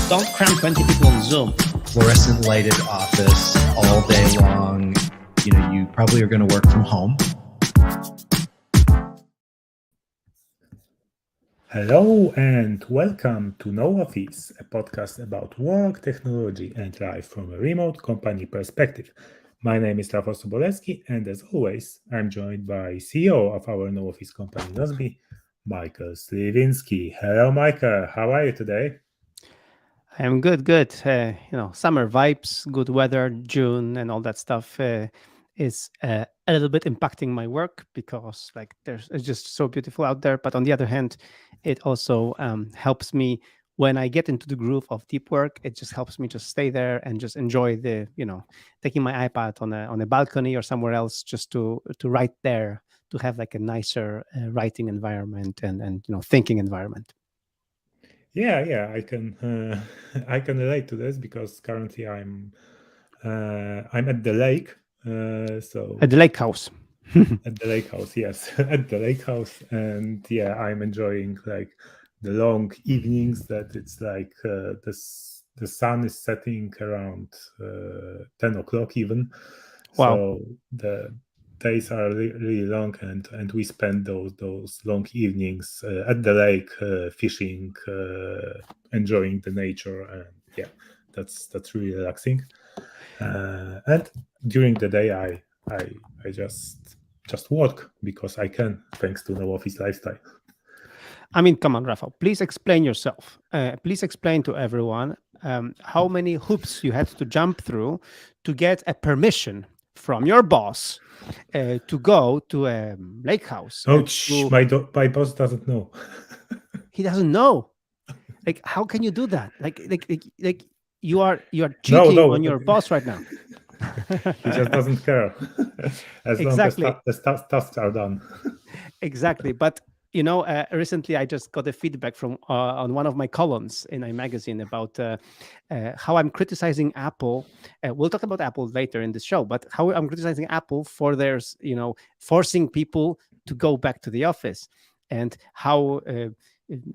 Don't cram 20 people on Zoom. Fluorescent lighted office all day long. You probably are going to work from home. Hello and welcome to No Office, a podcast about work, technology, and life from a remote company perspective. My name is Rafal, and as always, I'm joined by CEO of our No Office company, Nozbe, Michael Sliwinski. Hello, Michael. How are you today? I'm good. Summer vibes, good weather, June, and all that stuff is a little bit impacting my work because it's just so beautiful out there. But on the other hand, it also helps me when I get into the groove of deep work. It just helps me just stay there and just enjoy taking my iPad on a balcony or somewhere else just to write there, to have like a nicer writing environment and thinking environment. Yeah, I can I can relate to this because currently I'm at the lake, so At the lake house. at the lake house, yes, at the lake house, and yeah, I'm enjoying like the long evenings that it's like the sun is setting around 10 o'clock even. Wow. So the days are really long, and we spend those long evenings at the lake, fishing, enjoying the nature, and yeah, that's really relaxing. And during the day, I just work because I can, thanks to no office lifestyle. I mean, come on, Rafa, please explain yourself. Please explain to everyone how many hoops you had to jump through to get a permission from your boss to go to a lake house. Oh, my boss doesn't know. He doesn't know. Like, how can you do that? Like you are cheating on your boss right now. He just doesn't care as Exactly. long as the tasks are done. Exactly. But recently I just got a feedback from on one of my columns in a magazine about how I'm criticizing Apple. We'll talk about Apple later in the show, but how I'm criticizing Apple for their, forcing people to go back to the office, and how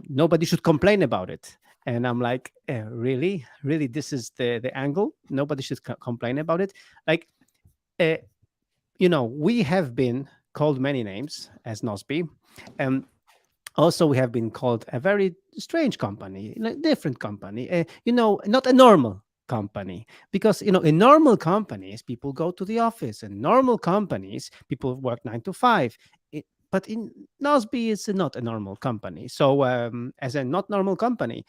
nobody should complain about it. And I'm like, really, this is the angle. Nobody should complain about it. Like, we have been called many names as Nozbe. Also, we have been called a very strange company, different company, not a normal company. Because, in normal companies, people go to the office. In normal companies, people work 9 to 5. But in Nozbe, it's not a normal company. So as a not normal company,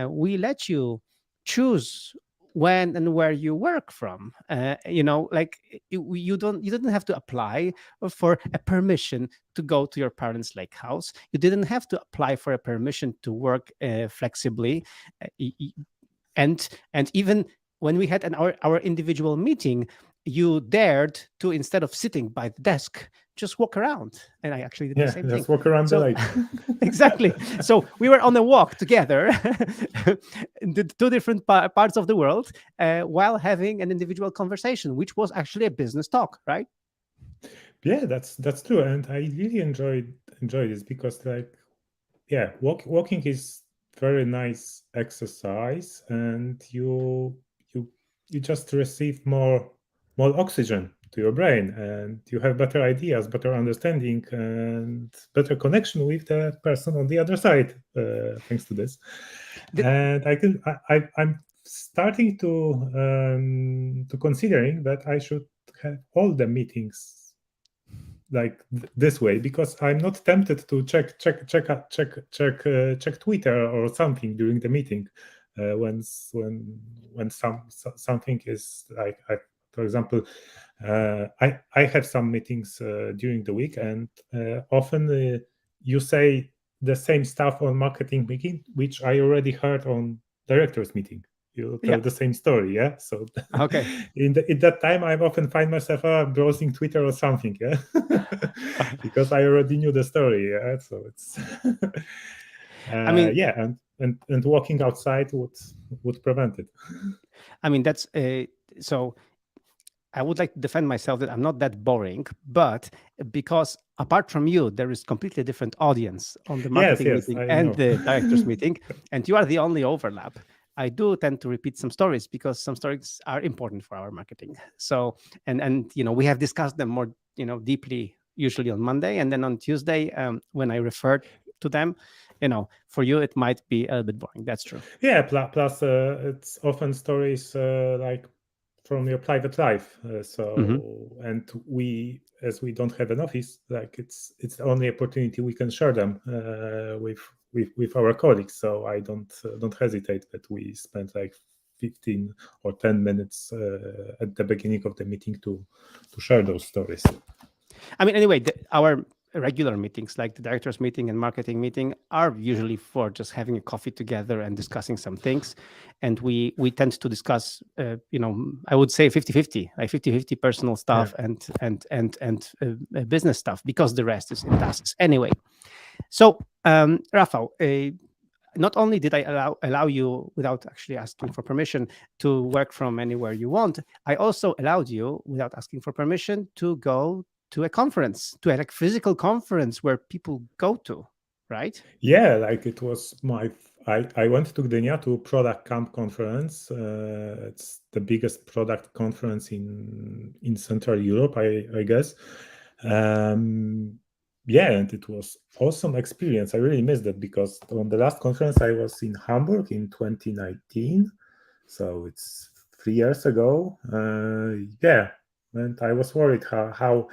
we let you choose when and where you work from. You didn't have to apply for a permission to go to your parents' lake house. You didn't have to apply for a permission to work flexibly, and even when we had our individual meeting, you dared to, instead of sitting by the desk, just walk around. And I actually did the same thing. Just walk around the lake. Exactly. So we were on a walk together in the two different parts of the world while having an individual conversation, which was actually a business talk, right? Yeah, that's true. And I really enjoy this because walking is very nice exercise, and you just receive more oxygen to your brain, and you have better ideas, better understanding, and better connection with the person on the other side, thanks to this. And I'm starting to considering that I should have all the meetings like this way, because I'm not tempted to check Twitter or something during the meeting when something is like, for example, I have some meetings during the week, and often you say the same stuff on marketing meeting, which I already heard on directors meeting. You tell the same story, yeah. So okay, in that time, I often find myself browsing Twitter or something, yeah, because I already knew the story, yeah. So it's, I mean, yeah, and walking outside would prevent it. I mean, that's so. I would like to defend myself that I'm not that boring, but because apart from you, there is completely different audience on the marketing meeting and the directors meeting, and you are the only overlap. I do tend to repeat some stories because some stories are important for our marketing. So, and we have discussed them more, deeply, usually on Monday, and then on Tuesday, when I refer to them, for you it might be a bit boring. That's true. Yeah, plus it's often stories like from your private life. And as we don't have an office, like it's the only opportunity we can share them with our colleagues. So I don't hesitate that we spend like 15 or 10 minutes at the beginning of the meeting to share those stories. I mean, anyway, our regular meetings, like the directors meeting and marketing meeting, are usually for just having a coffee together and discussing some things. And we tend to discuss, I would say 50-50, like 50-50 personal stuff and business stuff, because the rest is in tasks anyway. So, Rafał, not only did I allow you, without actually asking for permission, to work from anywhere you want, I also allowed you, without asking for permission, to go to a conference, to a like physical conference where people go to, right? Yeah, like it was I went to Gdynia to Product Camp conference. It's the biggest product conference in Central Europe, I guess. Yeah, and it was awesome experience. I really missed it because on the last conference I was in Hamburg in 2019, so it's 3 years ago. Yeah, and I was worried how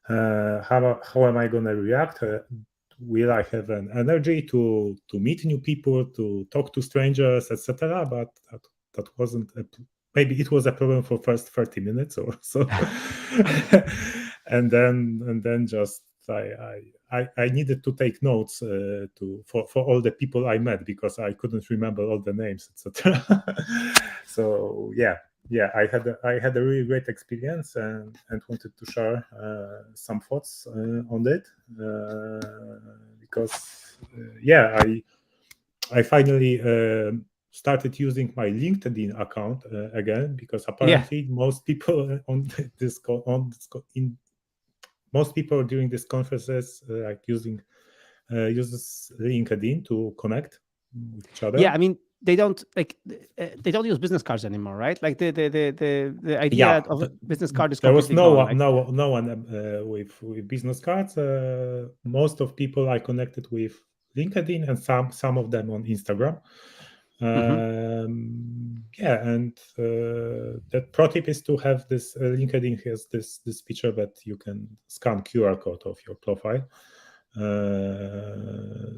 am I gonna react? Will I have an energy to meet new people, to talk to strangers, etc.? But that wasn't maybe it was a problem for first 30 minutes or so. and then just I needed to take notes for all the people I met because I couldn't remember all the names, etc. So yeah, I had a really great experience and wanted to share some thoughts on it because I finally started using my LinkedIn account again because Yeah. apparently most people most people during these conferences like uses LinkedIn to connect with each Yeah, other. I mean, they don't use business cards anymore, right? Like the idea Yeah, of a business card is there was completely gone. Like, no one with business cards. Most of people I connected with LinkedIn and some of them on Instagram. Yeah, and the pro tip is to have this. LinkedIn has this feature that you can scan QR code of your profile.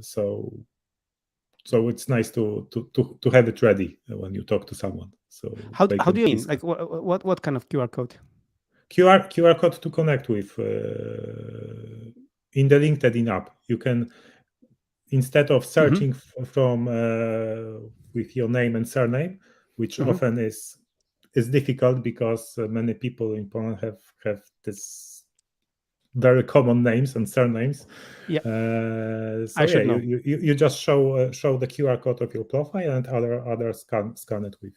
So it's nice to have it ready when you talk to someone. So how they how can do you mean? please Like, what kind of QR code? QR code to connect with in the LinkedIn app. You can, instead of searching from with your name and surname, which often is difficult because many people in Poland have this very common names and surnames. Yeah, So I yeah, should know. you just show the QR code of your profile and others scan it with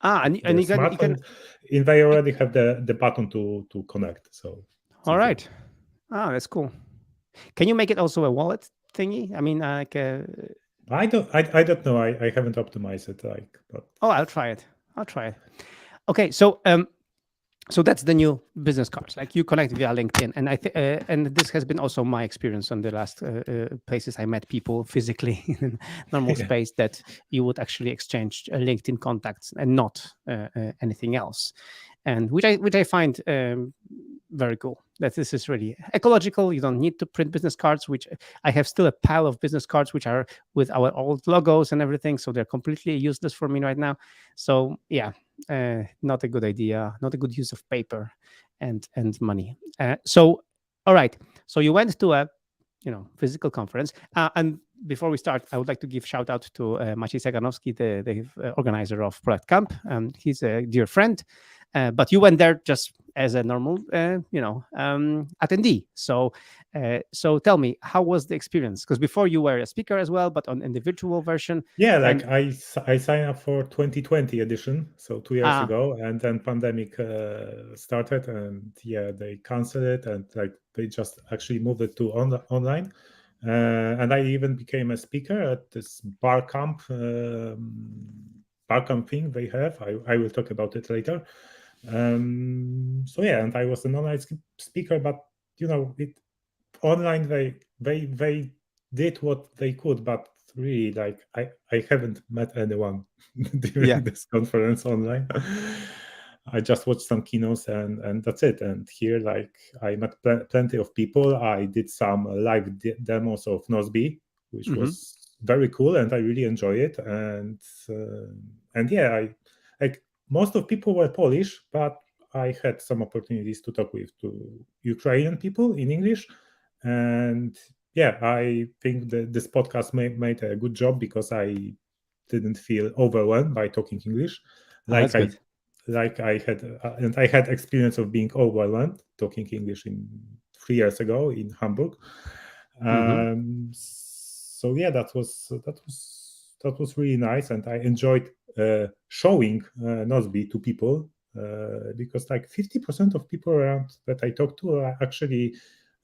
And their you can. smartphone. And they already have the button to connect. So it's All easy. right. That's cool. Can you make it also a wallet thingy? I mean, like, I don't know. I haven't optimized it but I'll try it. Okay, so that's the new business cards. Like, you connect via LinkedIn, and and this has been also my experience on the last places I met people physically in normal yeah. space, that you would actually exchange LinkedIn contacts and not anything else, and which I find very cool. That this is really ecological. You don't need to print business cards, which I have still a pile of business cards which are with our old logos and everything, so they're completely useless for me right now. So yeah, not a good idea, not a good use of paper and money. So all right, so you went to a physical conference, and before we start, I would like to give shout out to Maciej Saganowski, the organizer of Product Camp. He's a dear friend, but you went there just as a normal attendee. So tell me, how was the experience? Because before you were a speaker as well, but on individual version. Yeah, like And I signed up for 2020 edition, so 2 years ah ago, and then pandemic started, and yeah, they canceled it, and like they just actually moved it to online. And I even became a speaker at this bar camp background thing they have. I will talk about it later. So yeah, and I was an online speaker, but online they did what they could, but really, like, I haven't met anyone Yeah. during this conference online. I just watched some keynotes and that's it. And here, like, I met plenty of people. I did some live demos of Nozbe, which Hmm. was very cool, and I really enjoy it. And yeah, I like, most of people were Polish, but I had some opportunities to talk with Ukrainian people in English. And yeah, I think that this podcast made a good job because I didn't feel overwhelmed by talking English, Oh, that's like I good. like I had, and I had experience of being overwhelmed talking English in 3 years ago in Hamburg. Hmm. So yeah, that was really nice, and I enjoyed showing Nozbe to people, because like 50% of people around that I talked to are actually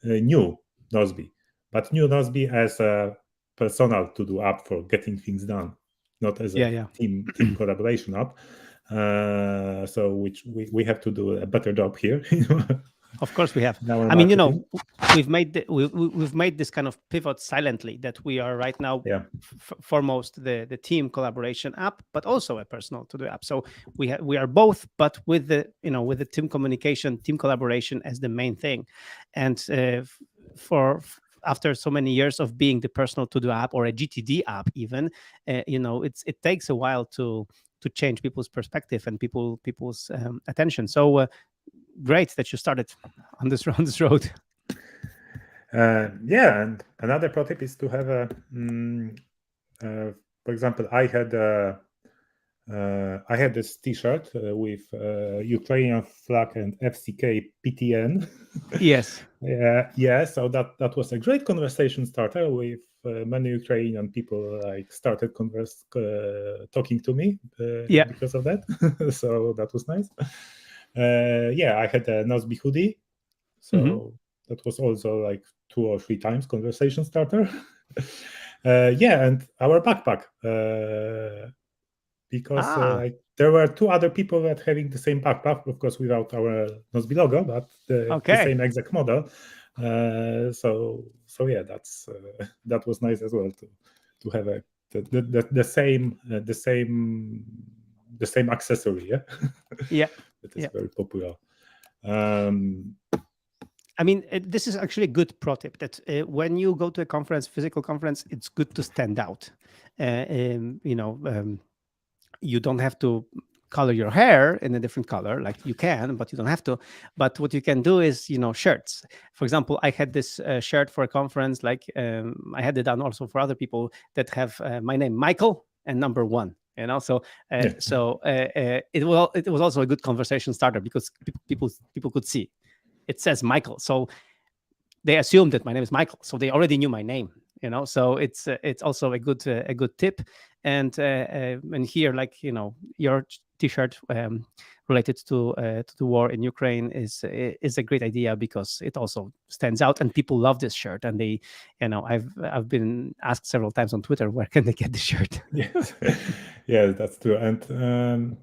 knew Nozbe, but knew Nozbe as a personal to-do app for getting things done, not as a Yeah, yeah. team collaboration app. So which we have to do a better job here Of course we have. in our I mean, marketing. we've made we've made this kind of pivot silently, that we are right now Yeah. foremost the team collaboration app, but also a personal to do app. So we are both, but with the with the team communication, team collaboration as the main thing. And for after so many years of being the personal to do app, or a GTD app even, it takes a while to change people's perspective and people's attention. So great that you started on this on this road. Yeah, and another pro tip is to have for example, I had this T-shirt with Ukrainian flag and FCK PTN. Yes. Yeah. So that was a great conversation starter with many Ukrainian people. Like, started talking to me Yeah. because of that. So that was nice. Yeah, I had a Nozbe hoodie, so Hmm. that was also like 2 or 3 times conversation starter. Yeah, and our backpack. Because Ah, there were 2 other people that having the same backpack, of course, without our Nozbe logo, but the okay. same exact model. So yeah, that was nice as well to have the same accessory. Yeah, Yeah. that is Yeah. very popular. Um, I mean, this is actually a good pro tip, that when you go to a conference, physical conference, it's good to stand out. You don't have to color your hair in a different color, like you can, but you don't have to. But what you can do is, shirts. For example, I had this shirt for a conference, like I had it done also for other people, that have my name Michael and number one. So yeah, it was also a good conversation starter, because people could see it says Michael, so they assumed that my name is Michael, so they already knew my name. So it's also a good tip. And here, like, your T-shirt related to the war in Ukraine is a great idea, because it also stands out, and people love this shirt. And they, I've been asked several times on Twitter, where can they get the shirt? yes, yeah, that's true. And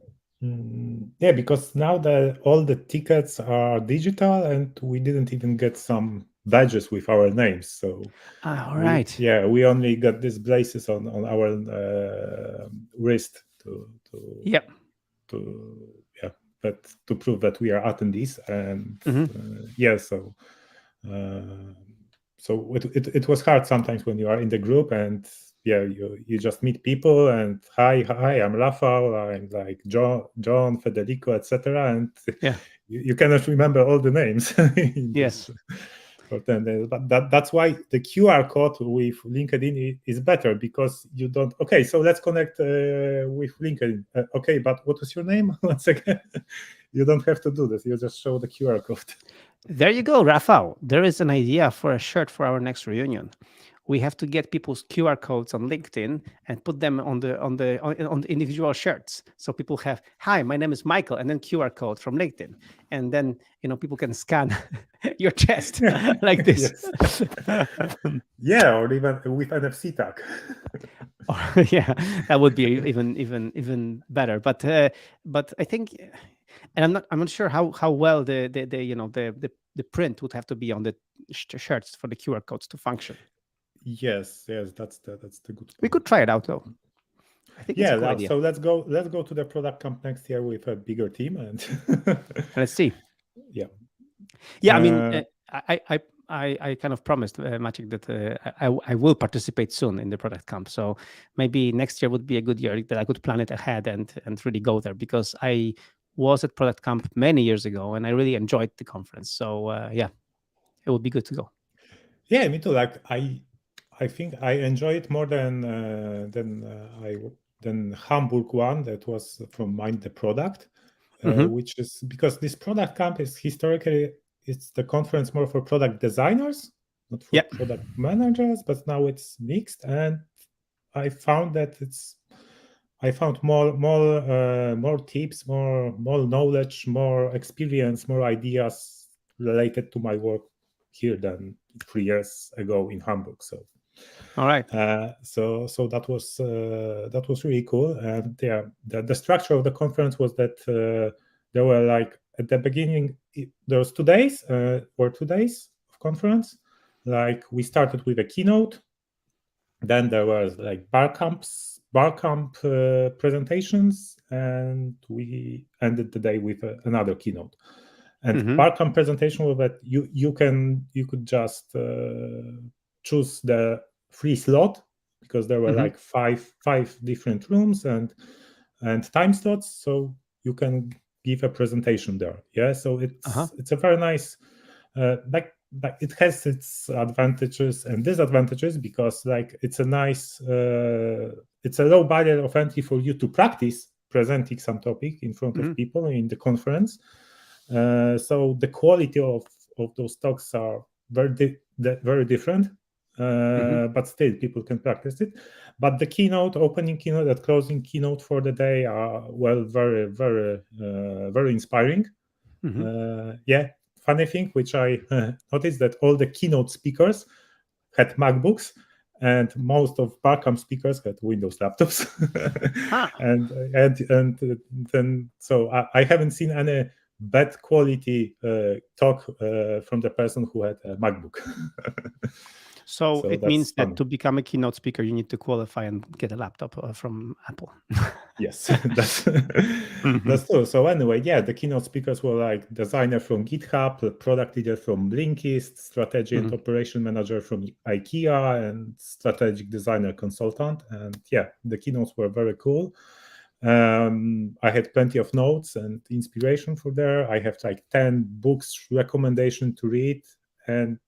yeah, because now all the tickets are digital, and we didn't even get some badges with our names. So All we right. yeah we only got these braces on our wrist Yep. to yeah, but to prove that we are attendees. And Hmm. yeah, uh, so it was hard sometimes when you are in the group, and yeah, you just meet people, and hi, I'm Rafal, I'm like John, Federico, etc., and Yeah. you cannot remember all the names in this Yes. for 10 days. But that's why the QR code with LinkedIn is better, because you don't, okay, so let's connect with LinkedIn. Okay, but what is your name? Once again, you don't have to do this. You just show the QR code. There you go, Rafal. There is an idea for a shirt for our next reunion. We have to get people's QR codes on LinkedIn and put them on the individual shirts. So people have, "Hi, my name is Michael," and then QR code from LinkedIn, and then people can scan your chest like this. Yes. Yeah, or even with NFC tag. Yeah, that would be even better. But I think, and I'm not sure how well the the print would have to be on the shirts for the QR codes to function. Yes, yes, that's the good We could point. try it out though. I think it's a Yeah, cool idea. so let's go to the product camp next year with a bigger team and Let's see. yeah. Yeah, I mean, Uh, I kind of promised Maciek that I will participate soon in the product camp. So maybe next year would be a good year that I could plan it ahead and really go there, because I was at product camp many years ago and I really enjoyed the conference. So yeah, it would be good to go. yeah, me too. Like I think I enjoy it more than Hamburg one that was from Mind the Product, Hmm. which is because this product camp is historically it's the conference more for product designers, not for Yeah. product managers, but now it's mixed, and I found that I found more tips, more knowledge, more experience, more ideas related to my work here than 3 years ago in Hamburg. All right. So that was really cool. And yeah, the structure of the conference was that there were like at the beginning there was 2 days or 2 days of conference. Like we started with a keynote, then there was like bar camp presentations, and we ended the day with another keynote. And Hmm. bar camp presentation was that you could just choose the free slot, because there were Hmm. like five different rooms and time slots, so you can give a presentation there. Yeah, so Uh-huh. it's a very nice like it has its advantages and disadvantages, because like it's a nice it's a low barrier of entry for you to practice presenting some topic in front Hmm. of people in the conference. So the quality of those talks are very different, Hmm. but still people can practice it. But the keynote, opening keynote, and closing keynote for the day are well very inspiring. Hmm. Yeah, funny thing which I noticed, that all the keynote speakers had MacBooks, and most of Barcamp speakers had Windows laptops. Ah. And then so I haven't seen any bad quality talk from the person who had a MacBook. So So it that's means fun. that to become a keynote speaker, you need to qualify and get a laptop from Apple. Yes, that's Hmm. that's true. So anyway, yeah, the keynote speakers were like designer from GitHub, the product leader from Blinkist, strategy and Hmm. operation manager from IKEA, and strategic designer consultant. And yeah, the keynotes were very cool. I had plenty of notes and inspiration for there. I have like 10 books recommendation to read, and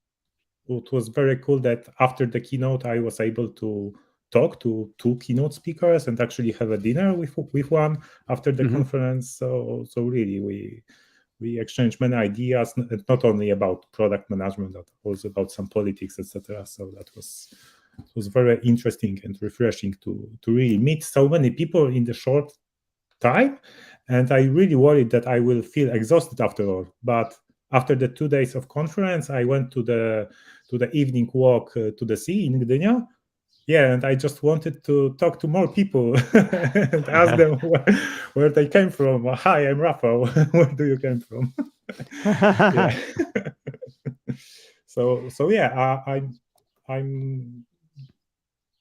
it was very cool that after the keynote I was able to talk to two keynote speakers and actually have a dinner with one after the Hmm. conference. So really we exchanged many ideas, not only about product management but also about some politics, etc. So that was very interesting and refreshing to really meet so many people in the short time. And I really worried that I will feel exhausted after all. But after the 2 days of conference, I went to the evening walk to the sea in Gdynia. Yeah, and I just wanted to talk to more people and ask them where they came from. Hi, I'm Rafal. Where do you come from? Yeah. So yeah, I'm.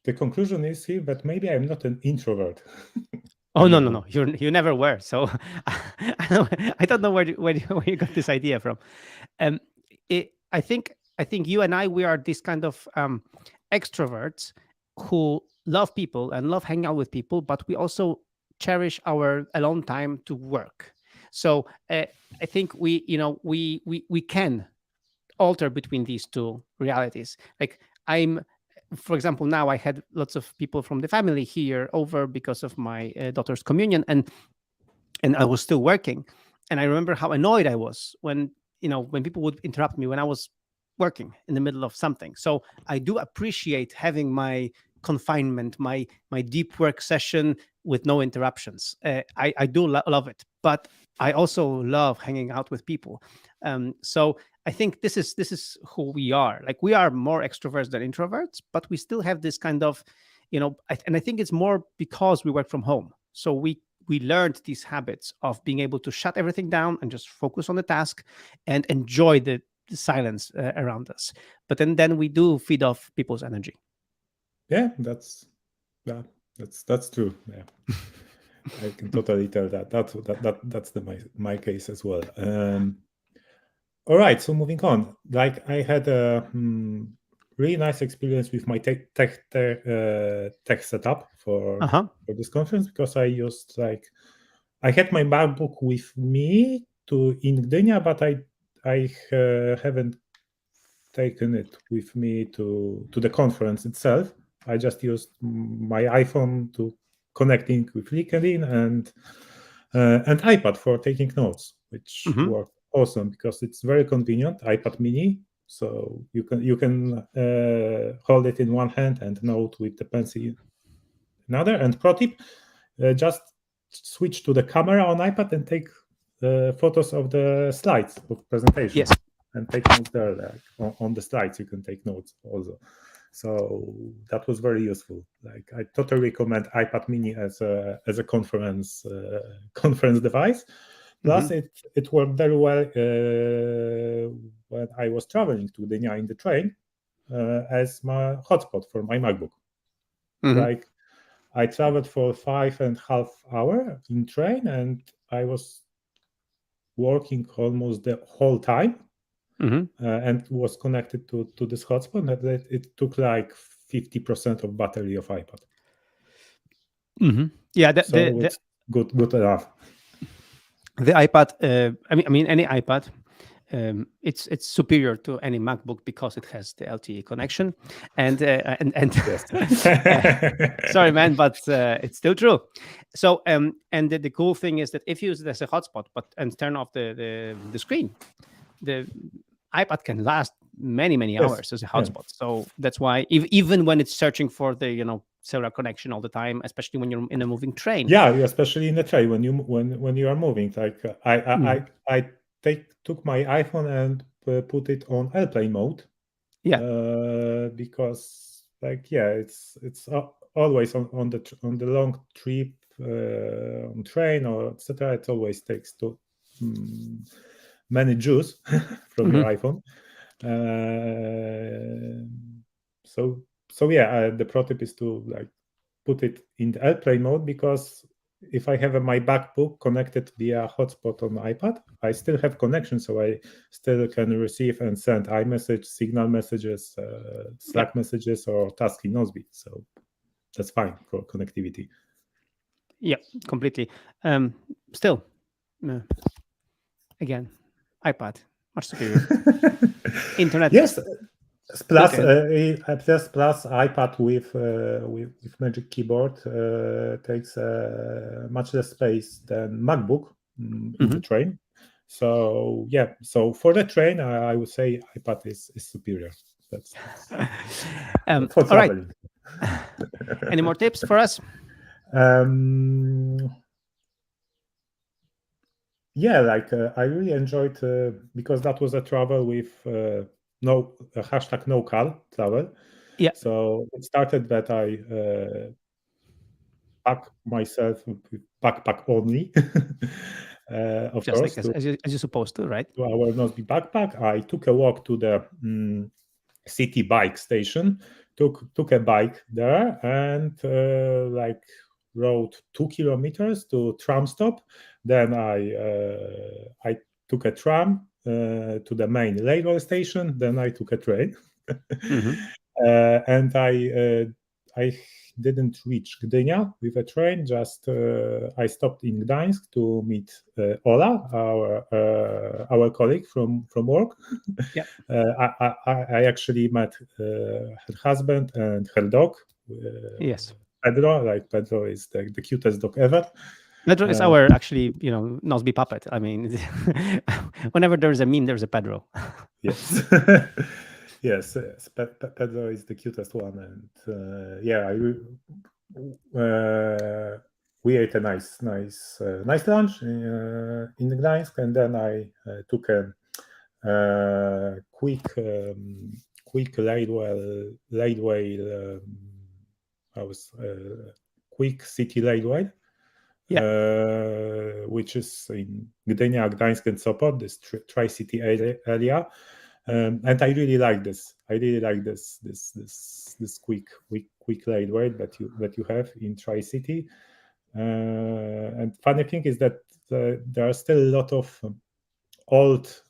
The conclusion is here that maybe I'm not an introvert Oh, no, no, anymore. no! You never were. So I don't know where you got this idea from. Um, I think you and I, we are this kind of extroverts who love people and love hanging out with people, but we also cherish our alone time to work. So I think we can alter between these two realities. Like I'm, for example, now I had lots of people from the family here over because of my daughter's communion, and I was still working. And I remember how annoyed I was when people would interrupt me when I was working in the middle of something. So I do appreciate having my confinement, my deep work session with no interruptions. I do love it, but I also love hanging out with people. So I think this is who we are. Like we are more extroverts than introverts, but we still have this kind of And I think it's more because we work from home. So we learned these habits of being able to shut everything down and just focus on the task and enjoy the silence around us. But then we do feed off people's energy. Yeah, that's true. Yeah. I can totally tell that. That's my case as well. All right, so moving on. Like I had a really nice experience with my tech setup for this conference, because I used I had my MacBook with me in Gdynia, but I haven't taken it with me to the conference itself. I just used my iPhone to connecting with LinkedIn and iPad for taking notes, which worked awesome because it's very convenient. iPad Mini, so you can hold it in one hand and note with the pencil in another. And pro tip, just switch to the camera on iPad and take photos of the slides of presentation. Yes. And take notes there. Like on the slides, you can take notes also. So that was very useful. Like I totally recommend iPad Mini as a conference device. Plus, it worked very well when I was traveling to Gdynia in the train as my hotspot for my MacBook. Like I traveled for 5.5 hours in train, and I was working almost the whole time. And was connected to this hotspot, and it took like 50% of battery of iPad. Yeah, so it's good enough. The iPad, I mean any iPad, it's superior to any MacBook because it has the LTE connection, and sorry, man, but it's still true. So and the cool thing is that if you use it as a hotspot, and turn off the screen, the iPad can last many hours as a hotspot. So that's why even when it's searching for the cellular connection all the time, especially when you're in a moving train. Yeah, especially in the train when you are moving. Like I took my iPhone and put it on airplane mode. Yeah. Because it's always on the long trip on train or etc. It always takes many juice from your iPhone. So yeah, the pro tip is to put it in the airplane mode, because if I have my MacBook connected via hotspot on iPad, I still have connection, so I still can receive and send iMessage, Signal messages, Slack messages, or task in Nozbe. So that's fine for connectivity. Yeah, completely. Still, again, iPad much superior. Internet. Yes. Plus iPad with Magic Keyboard takes much less space than MacBook in the train. So yeah, so for the train, I would say iPad is superior. That's for traveling. All right. Any more tips for us? Yeah, I really enjoyed because that was a travel with no #NoCal Yeah. So it started that I pack myself with backpack only, of just course, like as you're supposed to, right? To our Nozbe backpack. I took a walk to the city bike station, took a bike there, and rode 2 kilometers to tram stop. Then I took a tram to the main railway station. Then I took a train, and I didn't reach Gdynia with a train. Just I stopped in Gdańsk to meet Ola, our colleague from work. Yeah. I actually met her husband and her dog. Yes. Pedro. Pedro is the cutest dog ever. Pedro is our actually, Nozbe puppet. I mean, whenever there's a meme, there's a Pedro. Yes. Yes, Pedro is the cutest one, and we ate a nice lunch in Gdańsk, and then I took a quick railway quick city railway, Yeah. which is in Gdynia, Gdańsk, and Sopot, this tri-city area. And I really like this. I really like this quick railway that you have in Tri-City. And funny thing is that there are still a lot of old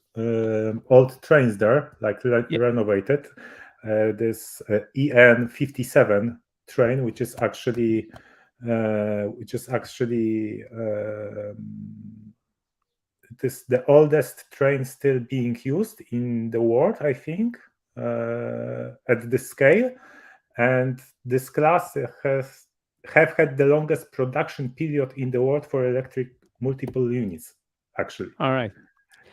trains there, like Yeah. renovated. This EN 57 train, which is actually it is the oldest train still being used in the world, I think, at this scale. And this class have had the longest production period in the world for electric multiple units, actually. All right.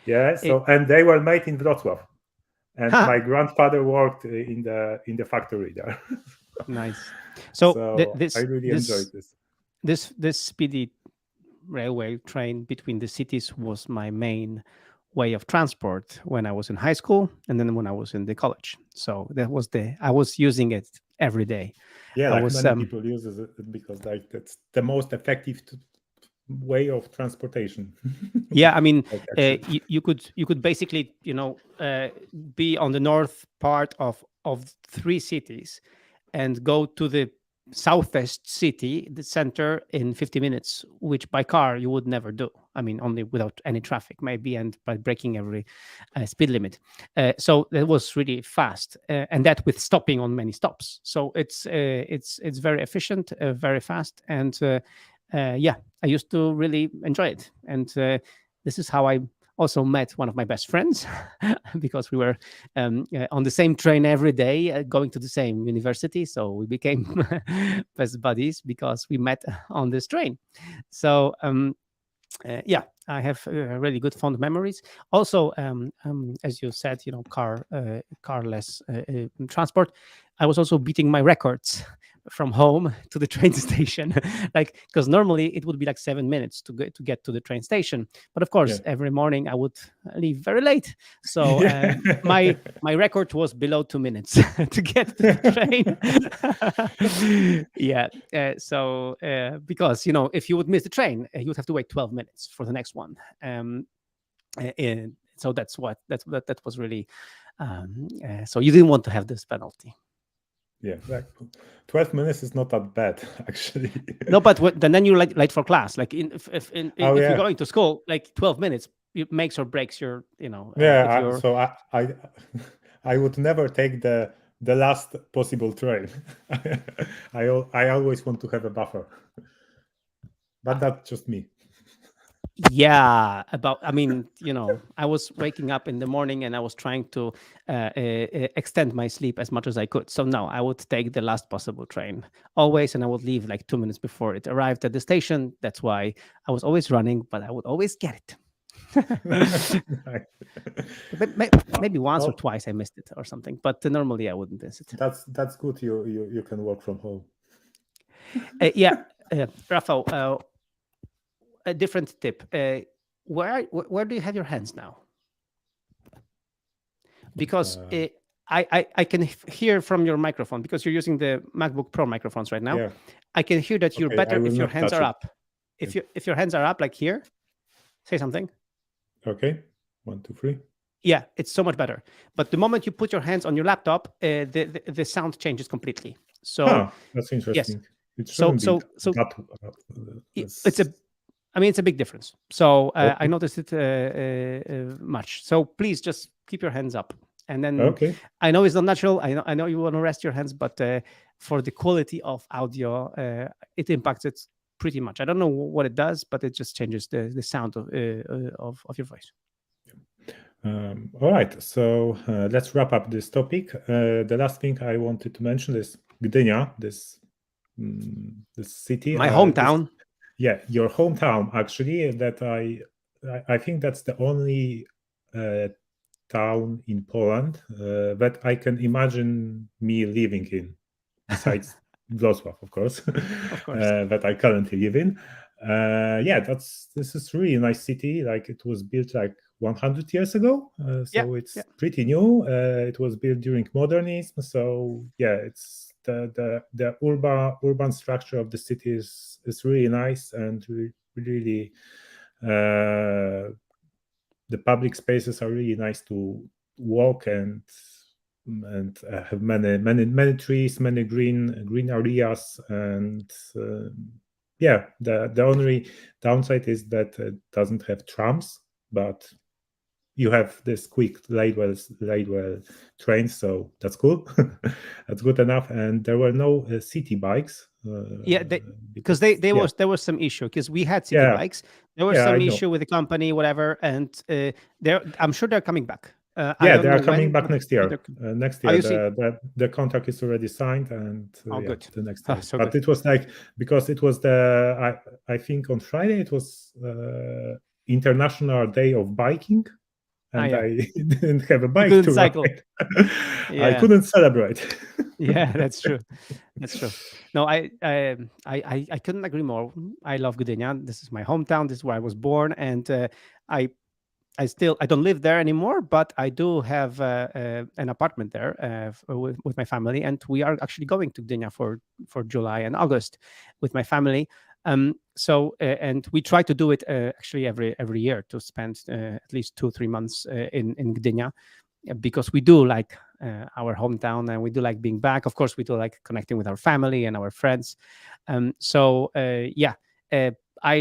Yeah. So and they were made in Wrocław, and my grandfather worked in the factory there. Nice. So, I really enjoyed this. This speedy railway train between the cities was my main way of transport when I was in high school and then when I was in the college. So I was using it every day. Yeah, like many people use it because like that's the most effective way of transportation. Yeah, I mean, you could basically be on the north part of 3 cities and go to the southwest city, the center, in 50 minutes, which by car you would never do. I mean, only without any traffic, maybe, and by breaking every speed limit. So that was really fast, and that with stopping on many stops. So it's very efficient, very fast, and yeah, I used to really enjoy it. And this is how I also met one of my best friends because we were on the same train every day, going to the same university. So we became best buddies because we met on this train. So yeah, I have really good fond memories. Also, as you said, carless transport. I was also beating my records from home to the train station, like because normally it would be like 7 minutes to get to the train station. But of course, every morning I would leave very late. So my record was below 2 minutes to get to the train. Yeah. So because if you would miss the train, you would have to wait 12 minutes for the next one. And so that was really. So you didn't want to have this penalty. Yeah, like 12 minutes is not that bad, actually. No, but then you're late for class. Like if you're going to school, like 12 minutes, it makes or breaks your, Yeah, so I would never take the last possible train. I always want to have a buffer, but that's just me. Yeah, I mean, I was waking up in the morning and I was trying to extend my sleep as much as I could. So no, I would take the last possible train always, and I would leave like 2 minutes before it arrived at the station. That's why I was always running, but I would always get it. Maybe once or twice I missed it or something, but normally I wouldn't miss it. That's good. You can work from home. Yeah, Rafal. A different tip. Where do you have your hands now? Because I can hear from your microphone, because you're using the MacBook Pro microphones right now. Yeah. I can hear that you're better if your hands are up. If your hands are up, like here, say something. Okay, 1, 2, 3. Yeah, it's so much better. But the moment you put your hands on your laptop, the sound changes completely. So that's interesting. Yes. It's a big difference. So I noticed it much. So please just keep your hands up. And then I know it's not natural. I know you want to rest your hands, but for the quality of audio, it impacts it pretty much. I don't know what it does, but it just changes the sound of your voice. All right. So let's wrap up this topic. The last thing I wanted to mention is Gdynia, this city. My hometown. Your hometown, actually. That I think that's the only town in Poland that I can imagine me living in, besides Wrocław, of course, that I currently live in. This is really a nice city. Like it was built like 100 years ago, so it's pretty new. It was built during modernism, so yeah, it's the urban structure of the city is really nice, and really the public spaces are really nice to walk and have many trees, many green areas, and the only downside is that it doesn't have trams, but you have this quick Lightwell trains, so that's cool. That's good enough. And there were no city bikes. Because there was some issue, because we had city bikes. There was some issue with the company, whatever, and I'm sure they're coming back. They are coming back next year. Next year, the contract is already signed, and good. The next year. So but good. it was because it was I think on Friday it was International Day of Biking, and I didn't have a bike to cycle. ride. I couldn't celebrate. Yeah, that's true. No, I couldn't agree more. I love Gdynia. This is my hometown. This is where I was born, and I don't live there anymore, but I do have an apartment there with my family, and we are actually going to Gdynia for July and August with my family. So and we try to do it actually every year, to spend at least 2-3 months in Gdynia, because we do like our hometown, and we do like being back. Of course, we do like connecting with our family and our friends. I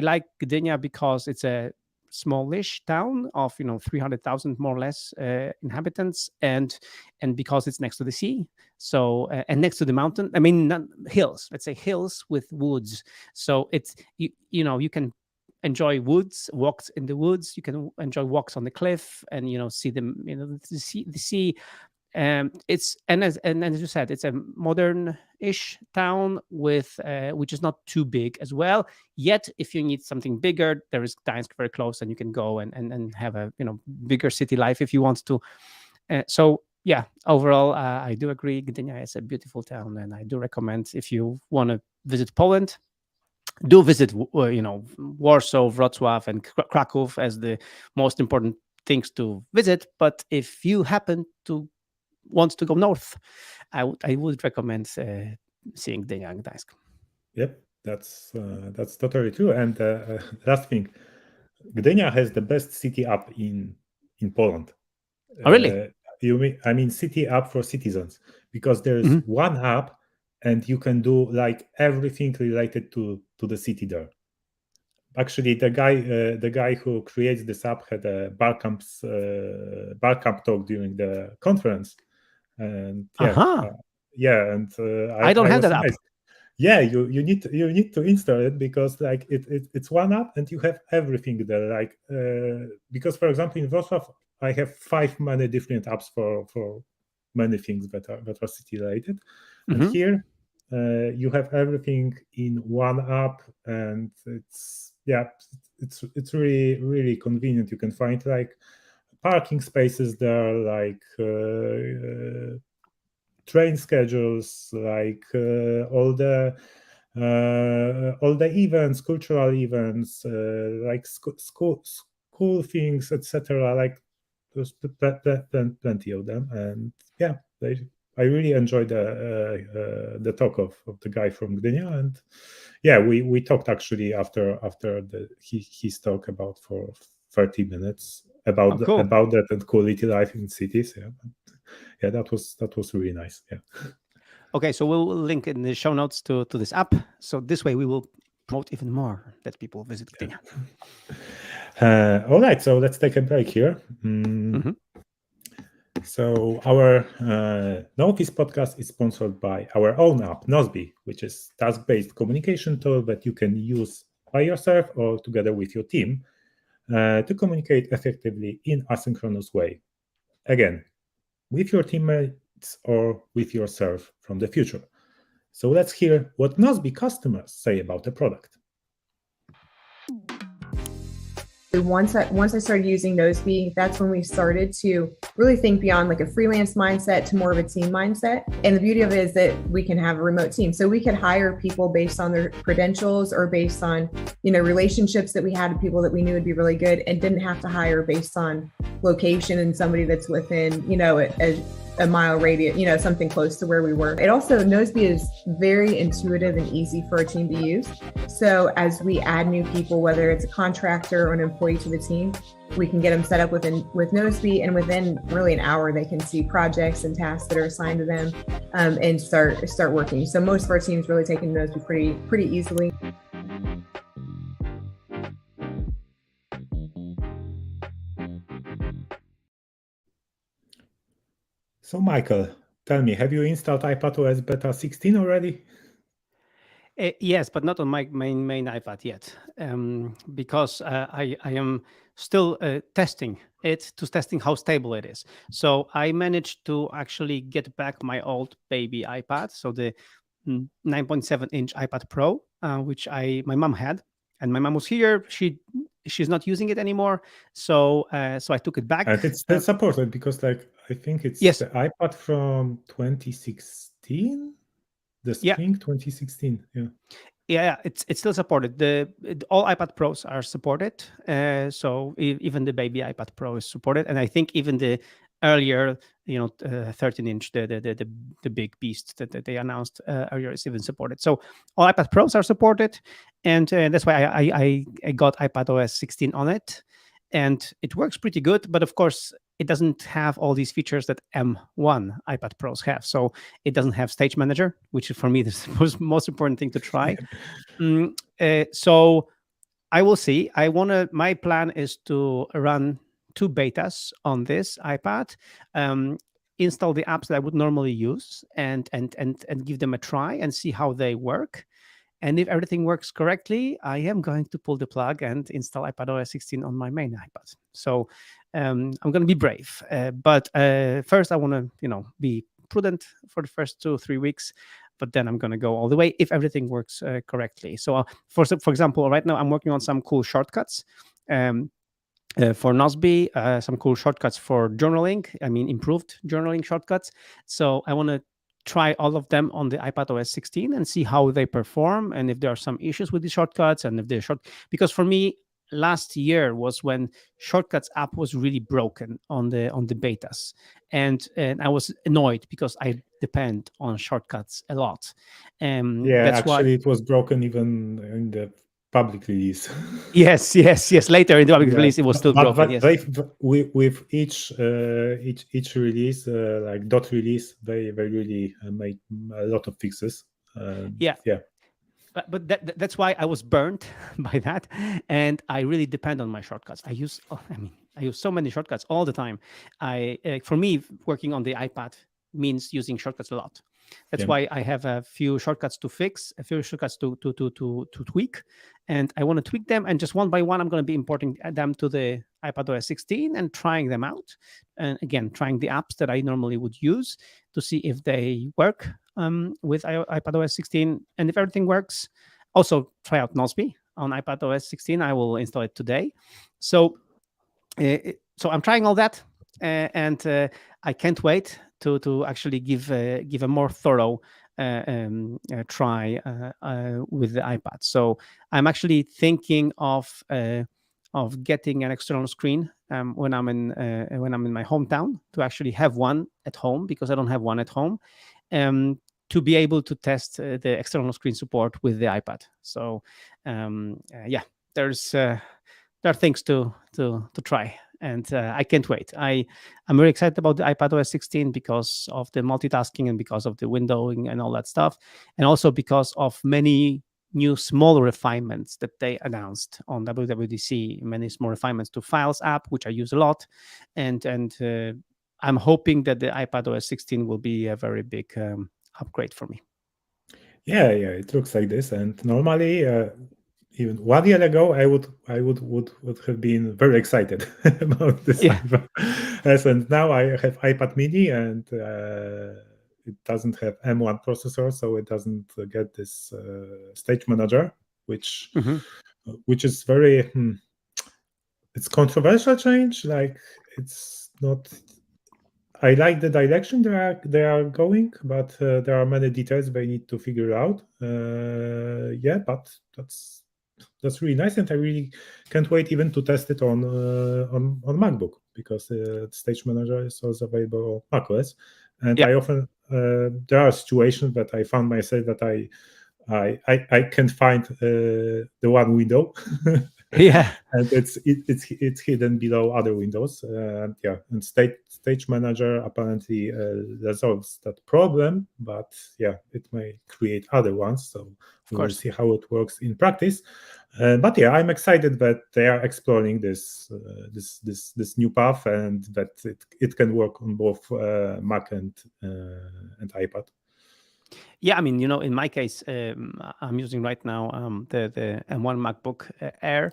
like Gdynia because it's a smallish town of 300,000 more or less inhabitants, and because it's next to the sea, so and next to the mountain. I mean, not hills. Let's say hills with woods. So it's you can enjoy walks in the woods. You can enjoy walks on the cliff, and see the sea. It's as you said, it's a modern-ish town with which is not too big as well. Yet, if you need something bigger, there is Gdańsk very close, and you can go and have a bigger city life if you want to. Overall, I do agree. Gdynia is a beautiful town, and I do recommend, if you want to visit Poland, do visit Warsaw, Wrocław, and Kraków as the most important things to visit. But if you happen to want to go north, I would recommend seeing Gdynia and Gdańsk. Yep, that's totally true. And last thing, Gdynia has the best city app in Poland. Oh, really? I mean city app for citizens, because there is one app, and you can do like everything related to the city there. Actually, the guy who creates this app had a Barcamp talk during the conference, and I don't have that app. Yeah, you need to install it, because like it's one app, and you have everything there. Like because, for example, in Wrocław, I have 5 many different apps for many things that are city related, and here you have everything in one app, and it's really, really convenient. You can find like parking spaces there, like train schedules, like all the events, cultural events, like school things, etc. Like there's plenty of them, and I really enjoyed the talk of the guy from Gdynia, and we talked actually after his talk about for 30 minutes about that and quality life in cities. That was really nice. Okay, so we'll link in the show notes to this app, so this way we will promote even more that people visit Gdynia. All right, so let's take a break here. So our Notice podcast is sponsored by our own app, Nozbe, which is task-based communication tool that you can use by yourself or together with your team to communicate effectively in asynchronous way. Again, with your teammates or with yourself from the future. So let's hear what Nozbe customers say about the product. Once I started using Nozbe, that's when we started to really think beyond like a freelance mindset to more of a team mindset. And the beauty of it is that we can have a remote team. So we could hire people based on their credentials or based on, relationships that we had with people that we knew would be really good, and didn't have to hire based on location and somebody that's within, a mile radius, something close to where we were. It also, Nozbe is very intuitive and easy for a team to use. So as we add new people, whether it's a contractor or an employee to the team, we can get them set up with Nozbe, and within really an hour, they can see projects and tasks that are assigned to them and start working. So most of our teams really taking Nozbe pretty easily. So Michael, tell me, have you installed iPadOS Beta 16 already? Yes, but not on my main iPad yet, because I am still testing how stable it is. So I managed to actually get back my old baby iPad, so the 9.7-inch iPad Pro, which my mom had, and my mom was here. She's not using it anymore, so I took it back. And it's still supported because, I think it's yes. the iPad from 2016. The spring 2016, Yeah, it's still supported. All iPad Pros are supported. So even the baby iPad Pro is supported, and I think even the earlier, 13-inch, the big beast that they announced earlier is even supported. So all iPad Pros are supported, and that's why I got iPadOS 16 on it, and it works pretty good. But of course, it doesn't have all these features that M1 iPad Pros have. So it doesn't have Stage Manager, which is for me the most important thing to try. So I will see. My plan is to run 2 betas on this iPad, install the apps that I would normally use, and give them a try and see how they work. And if everything works correctly, I am going to pull the plug and install iPadOS 16 on my main iPad. So I'm going to be brave. But first, I want to, be prudent for the first 2-3 weeks. But then I'm going to go all the way if everything works correctly. So for example, right now I'm working on some cool shortcuts. For Nozbe, some cool shortcuts for journaling. Improved journaling shortcuts. So I want to try all of them on the iPadOS 16 and see how they perform, and if there are some issues with the shortcuts, and if they're because for me, last year was when Shortcuts app was really broken on the betas, and I was annoyed because I depend on shortcuts a lot. That's actually, it was broken even in the public release. yes. Later in the public release, it was still broken. Yes. With each release, like dot release, they really made a lot of fixes. Yeah. But that's why I was burnt by that, and I really depend on my shortcuts. I use so many shortcuts all the time. For me, working on the iPad means using shortcuts a lot. That's why I have a few shortcuts to fix, a few shortcuts to tweak, and I want to tweak them. And just one by one, I'm going to be importing them to the iPadOS 16 and trying them out. And again, trying the apps that I normally would use to see if they work with iPadOS 16. And if everything works, also try out Nozbe on iPadOS 16. I will install it today. So I'm trying all that, and I can't wait to actually give a more thorough try with the iPad. So I'm actually thinking of getting an external screen when I'm in my hometown, to actually have one at home, because I don't have one at home, to be able to test the external screen support with the iPad. So there are things to try. And I can't wait. I'm very excited about the iPadOS 16 because of the multitasking and because of the windowing and all that stuff. And also because of many new small refinements that they announced on WWDC, many small refinements to Files app, which I use a lot. And I'm hoping that the iPadOS 16 will be a very big upgrade for me. Yeah, it looks like this. And normally, even 1 year ago, I would have been very excited about this iPad. Yes, and now I have iPad Mini, and it doesn't have M1 processor, so it doesn't get this Stage Manager, which is very it's controversial change. Like, it's not. I like the direction they are going, but there are many details they need to figure out. But that's really nice, and I really can't wait even to test it on MacBook, because Stage Manager is also available on macOS. And I often there are situations that I found myself that I can't find the one window. Yeah. And it's hidden below other windows. Yeah, and Stage Manager apparently resolves that problem, but yeah, it may create other ones. So we will see how it works in practice. But yeah, I'm excited that they are exploring this new path, and that it can work on both Mac and iPad. Yeah, I mean, in my case, I'm using right now the M1 MacBook Air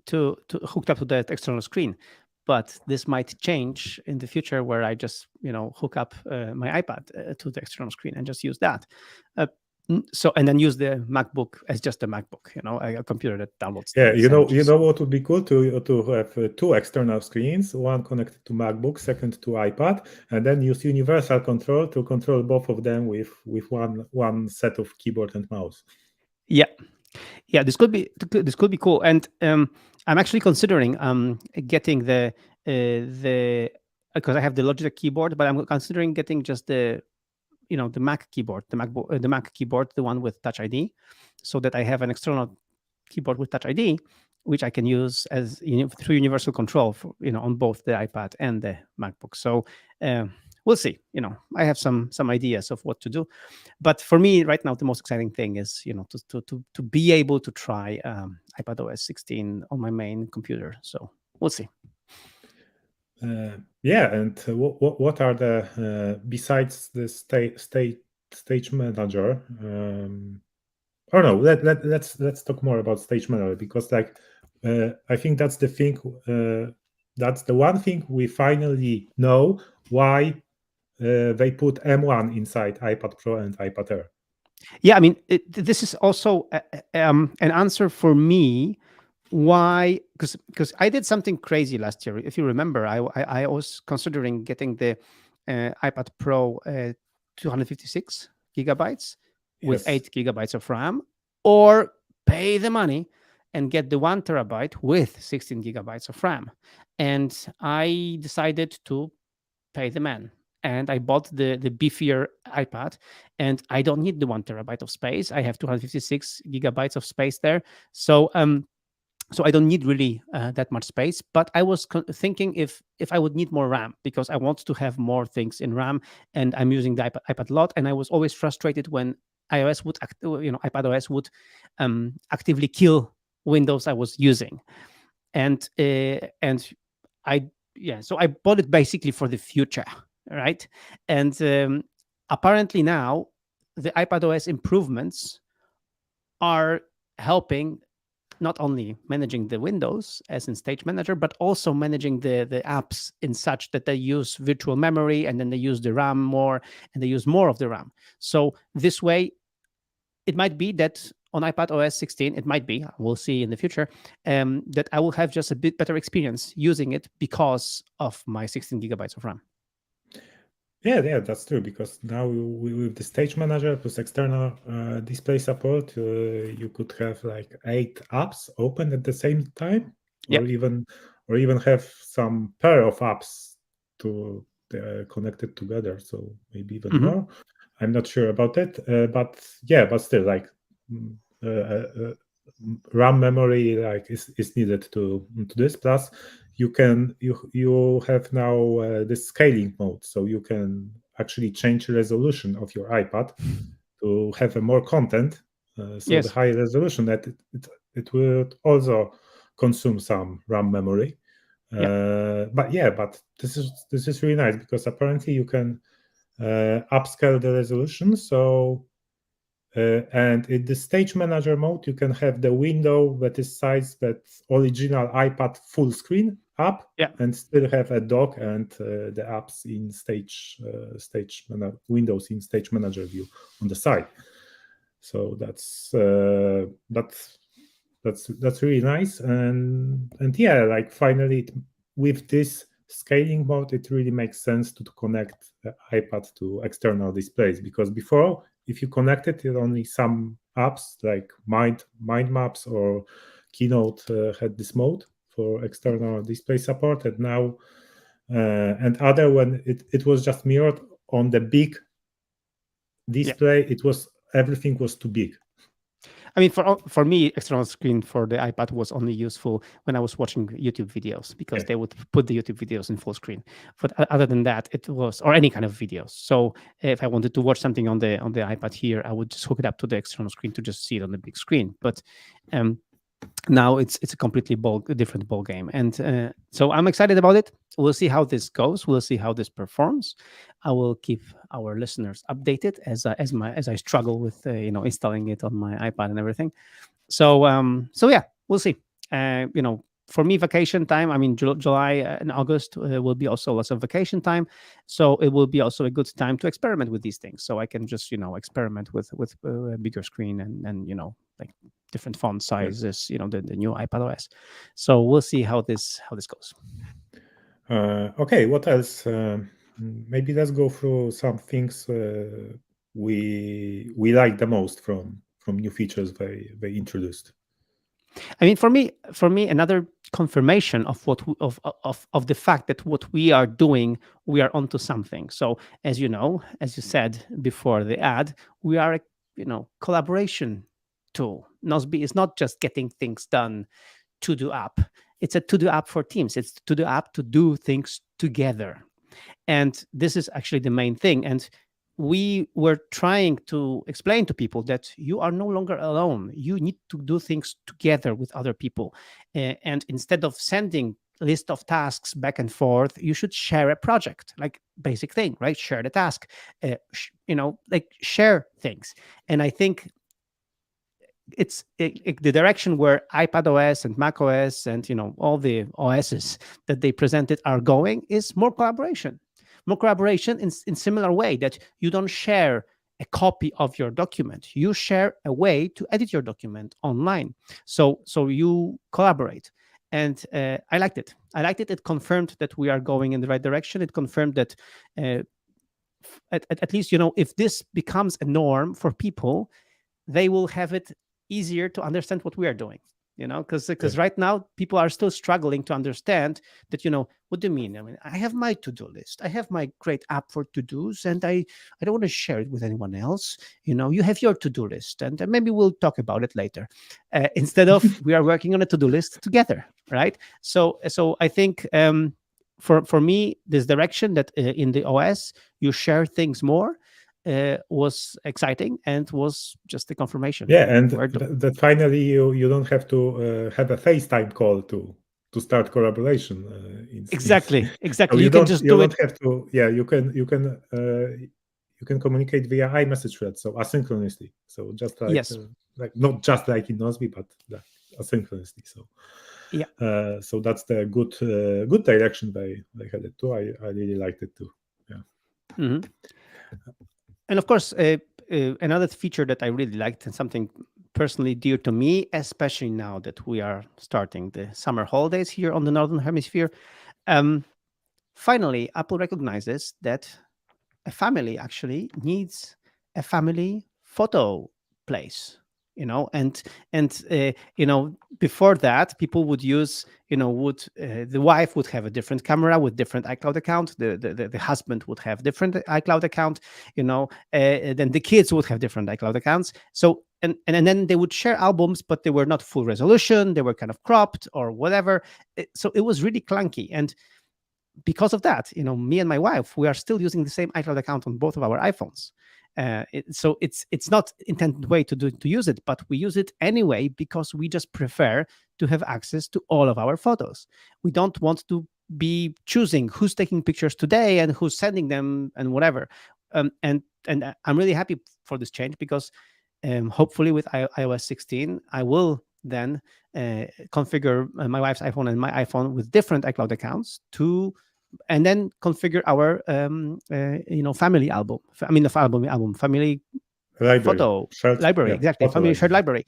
to hooked up to that external screen, but this might change in the future where I just hook up my iPad to the external screen and just use that. So and then use the MacBook as just a MacBook, a computer that downloads. Yeah, you know what would be cool to have two external screens, one connected to MacBook, second to iPad, and then use universal control to control both of them with one set of keyboard and mouse. Yeah, this could be cool, and I'm actually considering getting the because I have the Logitech keyboard, but I'm considering getting just the Mac keyboard, the Mac keyboard, the one with Touch ID, so that I have an external keyboard with Touch ID, which I can use as through universal control for, on both the iPad and the MacBook. So we'll see. I have some ideas of what to do, but for me right now the most exciting thing is to be able to try iPadOS 16 on my main computer. So we'll see. Yeah, and what are the besides the Stage Manager? Oh no, let's talk more about Stage Manager, because I think that's the thing. That's the one thing we finally know why they put M1 inside iPad Pro and iPad Air. Yeah, I mean, this is also an answer for me. Why? Because I did something crazy last year. If you remember, I was considering getting the iPad Pro 256 gigabytes with 8 gigabytes of RAM, or pay the money and get the 1 terabyte with 16 gigabytes of RAM. And I decided to pay the man. And I bought the beefier iPad, and I don't need the 1 terabyte of space. I have 256 gigabytes of space there. So so I don't need really that much space, but I was thinking if I would need more RAM, because I want to have more things in RAM, and I'm using the iPad a lot, and I was always frustrated when iOS would, iPadOS would actively kill Windows I was using, and so I bought it basically for the future, right? And apparently now the iPadOS improvements are helping not only managing the Windows as in Stage Manager, but also managing the apps in such that they use virtual memory, and then they use the RAM more, and they use more of the RAM. So this way, it might be that on iPadOS 16, it might be, we'll see in the future, that I will have just a bit better experience using it because of my 16 gigabytes of RAM. Yeah, that's true, because now with the Stage Manager plus external display support, you could have 8 apps open at the same time, or even have some pair of apps to connected together. So maybe even more. I'm not sure about that, but still, RAM memory is needed to this. Plus, you have now this scaling mode, so you can actually change the resolution of your iPad to have more content. So the high resolution, that it will also consume some RAM memory. But this is really nice, because apparently you can upscale the resolution. So and in the Stage Manager mode, you can have the window that is sized that original iPad full screen up, and still have a dock and the apps in Windows in Stage Manager view on the side. So that's really nice, and finally with this scaling mode, it really makes sense to connect the iPad to external displays, because before, if you connected it, only some apps like Mind Maps or Keynote had this mode for external display support, and now and other when it was just mirrored on the big display. It was everything was too big. I mean, for me, external screen for the iPad was only useful when I was watching YouTube videos, because they would put the YouTube videos in full screen. But other than that, it was, or any kind of videos. So if I wanted to watch something on the iPad here, I would just hook it up to the external screen to just see it on the big screen. But now it's a completely different ball game, and so I'm excited about it. We'll see how this goes. We'll see how this performs. I will keep our listeners updated as I struggle with installing it on my iPad and everything. So yeah, we'll see. For me, vacation time, I mean, July and August will be also lots of vacation time. So it will be also a good time to experiment with these things. So I can just, experiment with a bigger screen and like different font sizes, the new iPad OS. So we'll see how this goes. Okay, what else? Maybe let's go through some things we like the most from new features they introduced. I mean, for me, another confirmation of of the fact that what we are doing, we are onto something. So, as you said before the ad, we are a collaboration tool. Nozbe is not just getting things done to-do app. It's a to-do app for teams. It's to-do app to do things together, and this is actually the main thing. And we were trying to explain to people that you are no longer alone. You need to do things together with other people. And instead of sending a list of tasks back and forth, you should share a project, like basic thing, right? Share the task, like share things. And I think it's the direction where iPad OS and Mac OS and all the OSs that they presented are going is more collaboration in similar way that you don't share a copy of your document. You share a way to edit your document online. So you collaborate. And I liked it. It confirmed that we are going in the right direction. It confirmed that at least, if this becomes a norm for people, they will have it easier to understand what we are doing. Because right now people are still struggling to understand that, what do you mean? I mean, I have my to-do list. I have my great app for to-dos, and I don't want to share it with anyone else. You have your to-do list, and maybe we'll talk about it later. Instead of we are working on a to-do list together, right? So I think for me, this direction that in the OS you share things more was exciting and was just a confirmation. Yeah, and that finally you don't have to have a FaceTime call to start collaboration. Exactly. So you can just do it. Have to. Yeah, you can communicate via iMessage thread, so asynchronously. So just like yes, like not just like in Nozbe, but asynchronously. So yeah. So that's the good direction they headed to. I really liked it too. Yeah. Mm-hmm. And of course, another feature that I really liked and something personally dear to me, especially now that we are starting the summer holidays here on the Northern Hemisphere, finally, Apple recognizes that a family actually needs a family photo place. And before that, people would use, the wife would have a different camera with different iCloud account. The husband would have different iCloud account. Then the kids would have different iCloud accounts. So and then they would share albums, but they were not full resolution. They were kind of cropped or whatever. So it was really clunky. And because of that, me and my wife, we are still using the same iCloud account on both of our iPhones. So it's not intended way to use it, but we use it anyway because we just prefer to have access to all of our photos. We don't want to be choosing who's taking pictures today and who's sending them and whatever. And I'm really happy for this change because hopefully with iOS 16, I will then configure my wife's iPhone and my iPhone with different iCloud accounts and then configure our family album. Family library. Photo library, exactly. Family shared library,